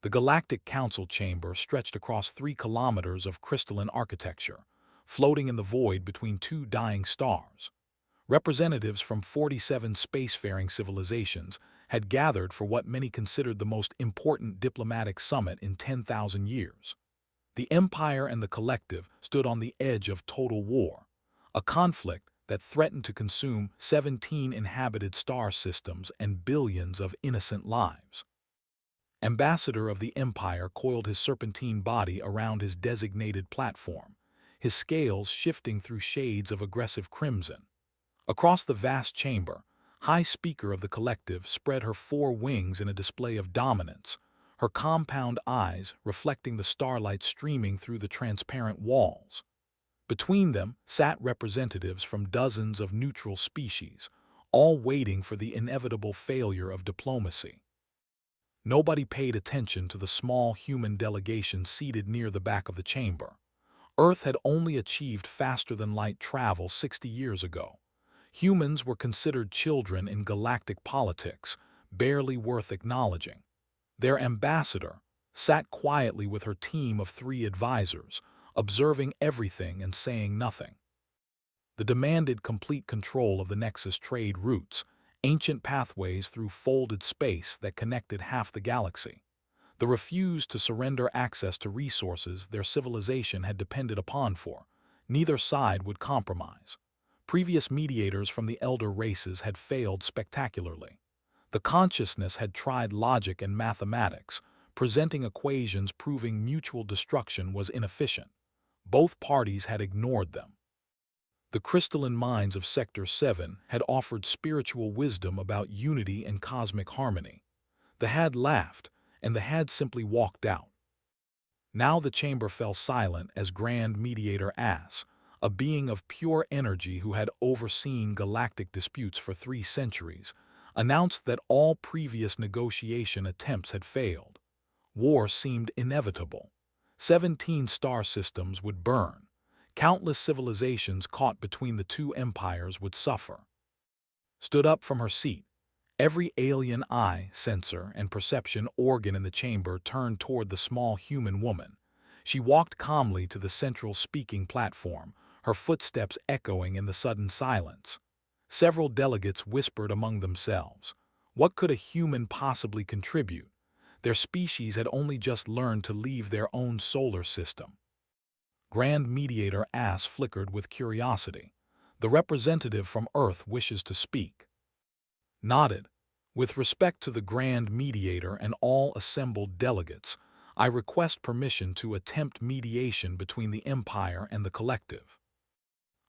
The Galactic Council chamber stretched across 3 kilometers of crystalline architecture, floating in the void between two dying stars. Representatives from 47 spacefaring civilizations had gathered for what many considered the most important diplomatic summit in 10,000 years. The Empire and the Collective stood on the edge of total war, a conflict that threatened to consume 17 inhabited star systems and billions of innocent lives. Ambassador of the Empire coiled his serpentine body around his designated platform, his scales shifting through shades of aggressive crimson. Across the vast chamber, High Speaker of the Collective spread her 4 wings in a display of dominance, her compound eyes reflecting the starlight streaming through the transparent walls. Between them sat representatives from dozens of neutral species, all waiting for the inevitable failure of diplomacy. Nobody paid attention to the small human delegation seated near the back of the chamber. Earth had only achieved faster-than-light travel 60 years ago. Humans were considered children in galactic politics, barely worth acknowledging. Their ambassador sat quietly with her team of 3 advisors, observing everything and saying nothing. The demanded complete control of the Nexus trade routes, ancient pathways through folded space that connected half the galaxy. The refused to surrender access to resources their civilization had depended upon for. Neither side would compromise. Previous mediators from the elder races had failed spectacularly. The consciousness had tried logic and mathematics, presenting equations proving mutual destruction was inefficient. Both parties had ignored them. The crystalline minds of Sector 7 had offered spiritual wisdom about unity and cosmic harmony. The had laughed, and the had simply walked out. Now the chamber fell silent as Grand Mediator As, a being of pure energy who had overseen galactic disputes for 3 centuries, announced that all previous negotiation attempts had failed. War seemed inevitable. 17 star systems would burn. Countless civilizations caught between the 2 empires would suffer. Stood up from her seat, every alien eye, sensor, and perception organ in the chamber turned toward the small human woman. She walked calmly to the central speaking platform, her footsteps echoing in the sudden silence. Several delegates whispered among themselves. What could a human possibly contribute? Their species had only just learned to leave their own solar system. Grand Mediator As flickered with curiosity. The representative from Earth wishes to speak. Nodded. With respect to the Grand Mediator and all assembled delegates, I request permission to attempt mediation between the Empire and the Collective.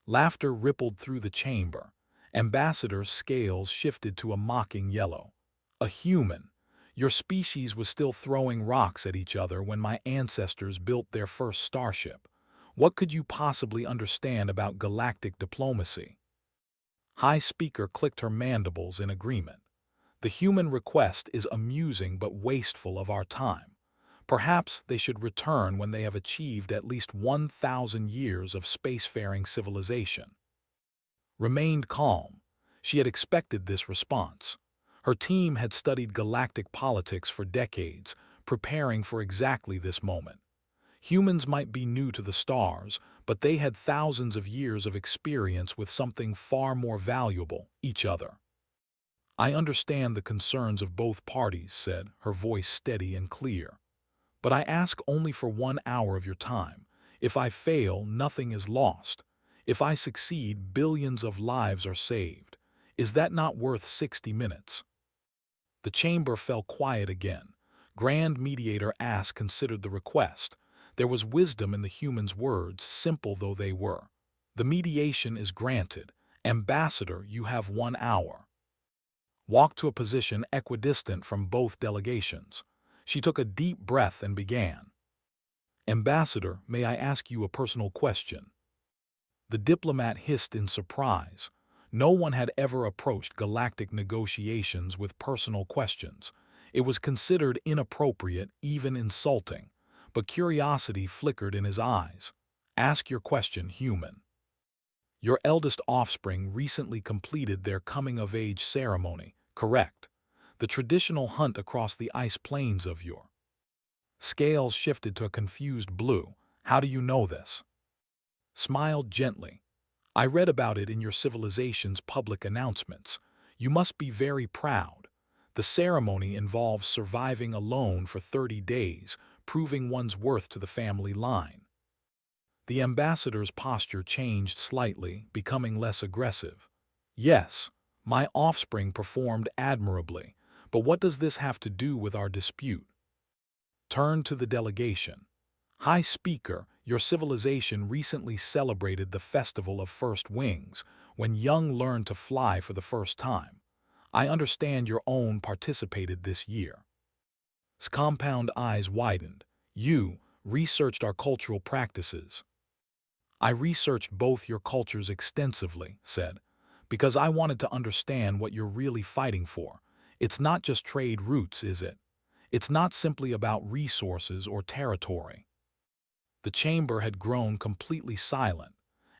Laughter rippled through the chamber. Ambassador's scales shifted to a mocking yellow. A human. Your species was still throwing rocks at each other when my ancestors built their first starship. What could you possibly understand about galactic diplomacy? High Speaker clicked her mandibles in agreement. The human request is amusing but wasteful of our time. Perhaps they should return when they have achieved at least 1,000 years of spacefaring civilization. Remained calm. She had expected this response. Her team had studied galactic politics for decades, preparing for exactly this moment. Humans might be new to the stars, but they had thousands of years of experience with something far more valuable, each other. I understand the concerns of both parties, said, her voice steady and clear. But I ask only for 1 hour of your time. If I fail, nothing is lost. If I succeed, billions of lives are saved. Is that not worth 60 minutes? The chamber fell quiet again. Grand Mediator As considered the request. There was wisdom in the human's words, simple though they were. The mediation is granted. Ambassador, you have 1 hour. Walked to a position equidistant from both delegations. She took a deep breath and began. Ambassador, may I ask you a personal question? The diplomat hissed in surprise. No one had ever approached galactic negotiations with personal questions. It was considered inappropriate, even insulting. But curiosity flickered in his eyes. Ask your question, human. Your eldest offspring recently completed their coming-of-age ceremony, correct? The traditional hunt across the ice plains of your Scales shifted to a confused blue. How do you know this? Smiled gently. I read about it in your civilization's public announcements. You must be very proud. The ceremony involves surviving alone for 30 days, proving one's worth to the family line. The ambassador's posture changed slightly, becoming less aggressive. Yes, my offspring performed admirably, but what does this have to do with our dispute? Turned to the delegation. High Speaker, your civilization recently celebrated the Festival of First Wings, when young learned to fly for the first time. I understand your own participated this year. His compound eyes widened. You researched our cultural practices. I researched both your cultures extensively, said, because I wanted to understand what you're really fighting for. It's not just trade routes, is it? It's not simply about resources or territory. The chamber had grown completely silent.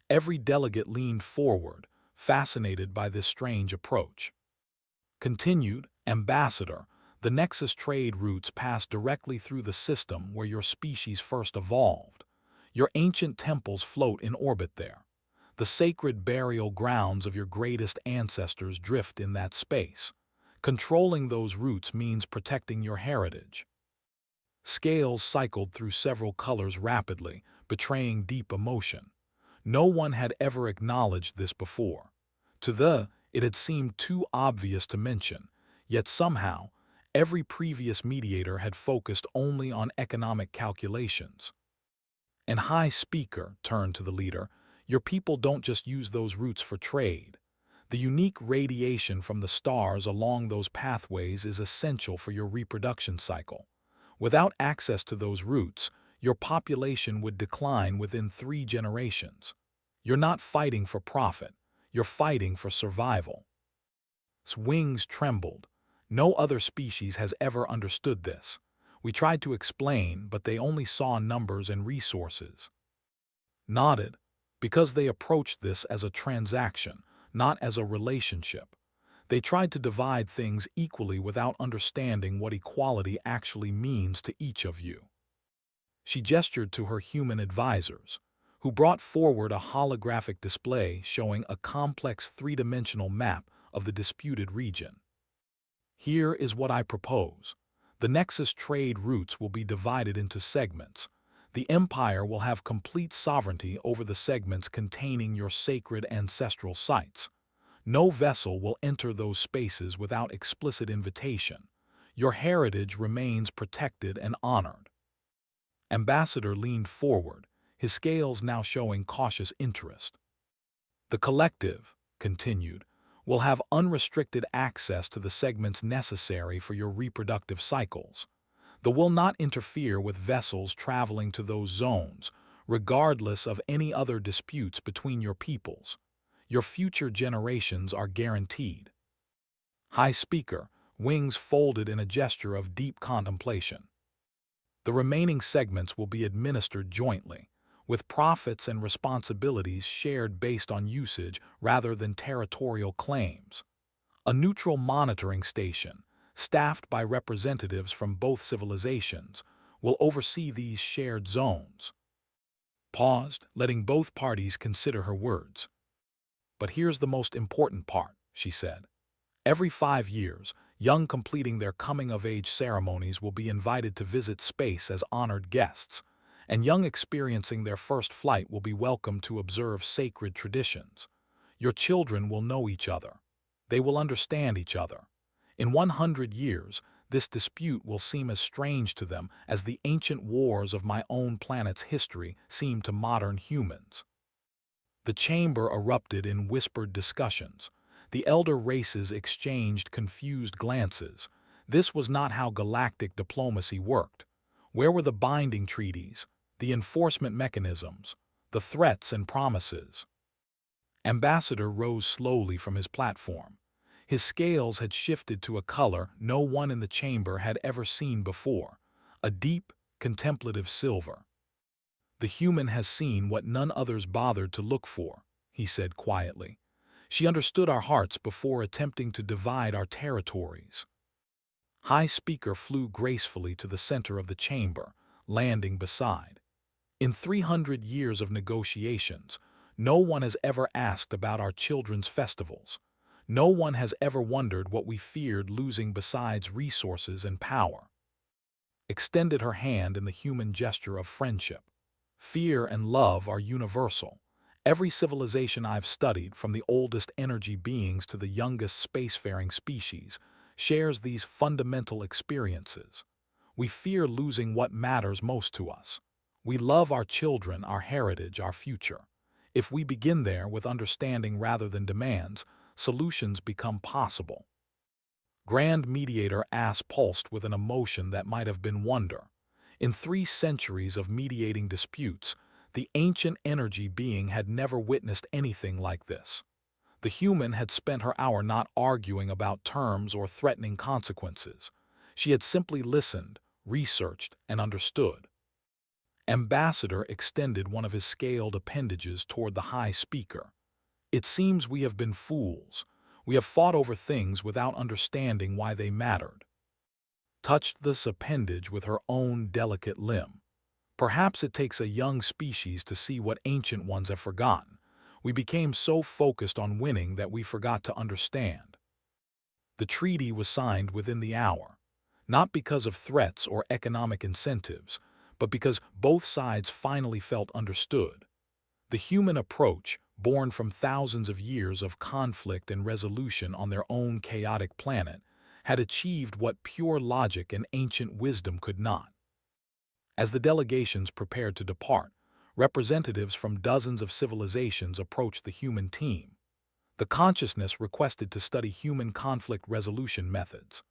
Every delegate leaned forward, fascinated by this strange approach. Continued, Ambassador, the Nexus trade routes pass directly through the system where your species first evolved. Your ancient temples float in orbit there. The sacred burial grounds of your greatest ancestors drift in that space. Controlling those routes means protecting your heritage. Scales cycled through several colors rapidly, betraying deep emotion. No one had ever acknowledged this before. It had seemed too obvious to mention, yet somehow, every previous mediator had focused only on economic calculations. And High Speaker turned to the leader, your people don't just use those routes for trade. The unique radiation from the stars along those pathways is essential for your reproduction cycle. Without access to those routes, your population would decline within 3 generations. You're not fighting for profit, you're fighting for survival. His wings trembled. No other species has ever understood this. We tried to explain, but they only saw numbers and resources. Nodded, because they approached this as a transaction, not as a relationship. They tried to divide things equally without understanding what equality actually means to each of you. She gestured to her human advisors, who brought forward a holographic display showing a complex 3-dimensional map of the disputed region. Here is what I propose. The Nexus trade routes will be divided into segments. The Empire will have complete sovereignty over the segments containing your sacred ancestral sites. No vessel will enter those spaces without explicit invitation. Your heritage remains protected and honored. Ambassador leaned forward, his scales now showing cautious interest. The collective, continued, will have unrestricted access to the segments necessary for your reproductive cycles. They will not interfere with vessels traveling to those zones, regardless of any other disputes between your peoples. Your future generations are guaranteed. High Speaker, wings folded in a gesture of deep contemplation. The remaining segments will be administered jointly, with profits and responsibilities shared based on usage rather than territorial claims. A neutral monitoring station, staffed by representatives from both civilizations, will oversee these shared zones. Paused, letting both parties consider her words. But here's the most important part, she said. Every 5 years, young completing their coming-of-age ceremonies will be invited to visit space as honored guests, and young experiencing their first flight will be welcome to observe sacred traditions. Your children will know each other. They will understand each other. In 100 years, this dispute will seem as strange to them as the ancient wars of my own planet's history seem to modern humans. The chamber erupted in whispered discussions. The elder races exchanged confused glances. This was not how galactic diplomacy worked. Where were the binding treaties, the enforcement mechanisms, the threats and promises? Ambassador rose slowly from his platform. His scales had shifted to a color no one in the chamber had ever seen before, a deep, contemplative silver. The human has seen what none others bothered to look for, he said quietly. She understood our hearts before attempting to divide our territories. High Speaker flew gracefully to the center of the chamber, landing beside. In 300 years of negotiations, no one has ever asked about our children's festivals. No one has ever wondered what we feared losing besides resources and power. Extended her hand in the human gesture of friendship. Fear and love are universal. Every civilization I've studied, from the oldest energy beings to the youngest spacefaring species, shares these fundamental experiences. We fear losing what matters most to us. We love our children, our heritage, our future. If we begin there with understanding rather than demands, solutions become possible. Grand Mediator ass pulsed with an emotion that might have been wonder. In 3 centuries of mediating disputes, the ancient energy being had never witnessed anything like this. The human had spent her hour not arguing about terms or threatening consequences. She had simply listened, researched, and understood. Ambassador extended one of his scaled appendages toward the High Speaker. It seems we have been fools. We have fought over things without understanding why they mattered. Touched this appendage with her own delicate limb. Perhaps it takes a young species to see what ancient ones have forgotten. We became so focused on winning that we forgot to understand. The treaty was signed within the hour, not because of threats or economic incentives, but because both sides finally felt understood. The human approach, born from thousands of years of conflict and resolution on their own chaotic planet, had achieved what pure logic and ancient wisdom could not. As the delegations prepared to depart, representatives from dozens of civilizations approached the human team. The consciousness requested to study human conflict resolution methods.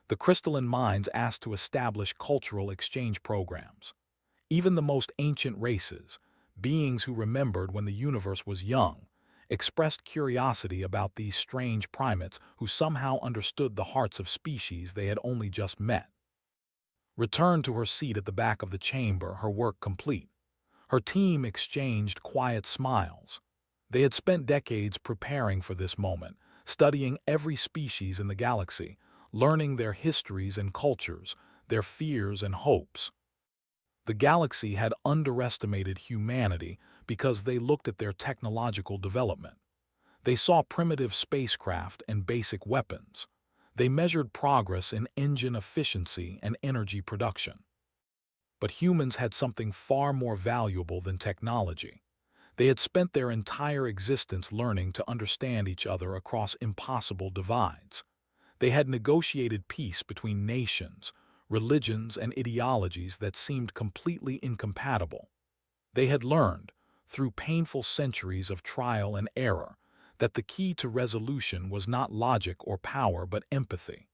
The crystalline minds asked to establish cultural exchange programs. Even the most ancient races, beings who remembered when the universe was young, expressed curiosity about these strange primates who somehow understood the hearts of species they had only just met. Returned to her seat at the back of the chamber, her work complete. Her team exchanged quiet smiles. They had spent decades preparing for this moment, studying every species in the galaxy, learning their histories and cultures, their fears and hopes. The galaxy had underestimated humanity because they looked at their technological development. They saw primitive spacecraft and basic weapons. They measured progress in engine efficiency and energy production. But humans had something far more valuable than technology. They had spent their entire existence learning to understand each other across impossible divides. They had negotiated peace between nations, religions, and ideologies that seemed completely incompatible. They had learned, through painful centuries of trial and error, that the key to resolution was not logic or power but empathy.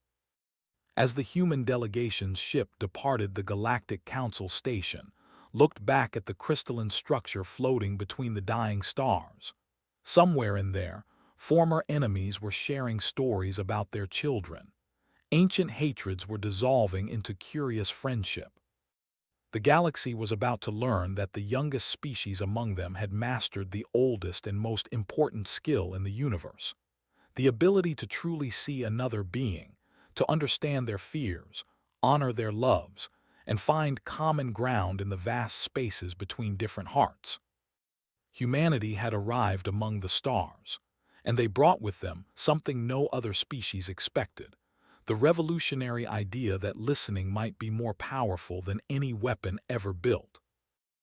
As the human delegation's ship departed the Galactic Council station, looked back at the crystalline structure floating between the dying stars. Somewhere in there, former enemies were sharing stories about their children. Ancient hatreds were dissolving into curious friendship. The galaxy was about to learn that the youngest species among them had mastered the oldest and most important skill in the universe. The ability to truly see another being, to understand their fears, honor their loves, and find common ground in the vast spaces between different hearts. Humanity had arrived among the stars, and they brought with them something no other species expected: the revolutionary idea that listening might be more powerful than any weapon ever built.